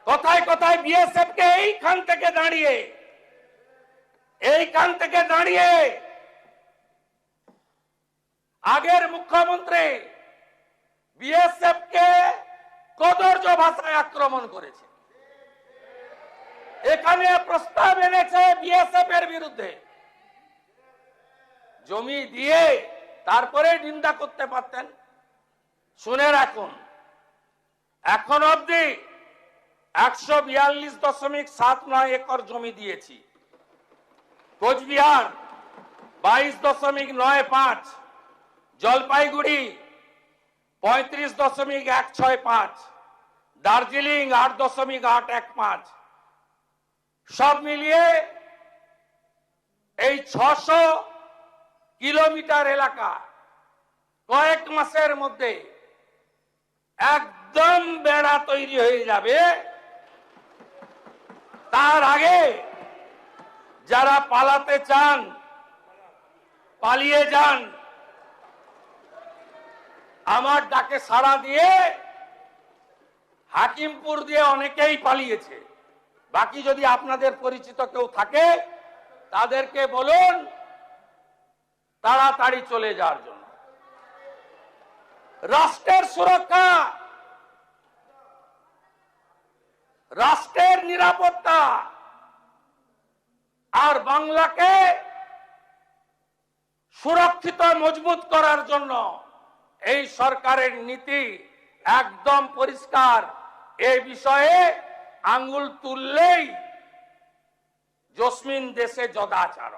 কথায় কথায় বিএসএফ কে এইখান থেকে দাঁড়িয়ে আগের মুখ্যমন্ত্রী বিএসএফ কে কদর্য ভাষায় আক্রমণ করেছে। এখানে প্রস্তাব এনেছে বিএসএফ এর বিরুদ্ধে। জমি দিয়ে তারপরে নিন্দা করতে পারতেন। শুনে রাখুন, এখন অবধি 142.79 একর জমি দিয়েছি। কোচবিহার 22.95, জলপাইগুড়ি 35.165, দার্জিলিং 8.815, সব মিলিয়ে এই 600 কিলোমিটার এলাকা কয়েক মাসের মধ্যে একদম বেড়া তৈরি হয়ে যাবে। তার আগে যারা পালাতে চান পালিয়ে যান। আমার ডাকে সাড়া দিয়ে হাকিমপুর দিয়ে অনেকেই পালিয়েছে। বাকি যদি আপনাদের পরিচিত কেউ থাকে তাদেরকে বলুন তাড়াতাড়ি চলে যাওয়ার জন্য। রাষ্ট্রের সুরক্ষা, রাষ্ট্রের নিরাপত্তা আর বাংলাকে সুরক্ষিত মজবুত করার জন্য এই সরকারের নীতি একদম পরিষ্কার। এই বিষয়ে আঙ্গুল তুললেই জসমিন দেশে যদাচার।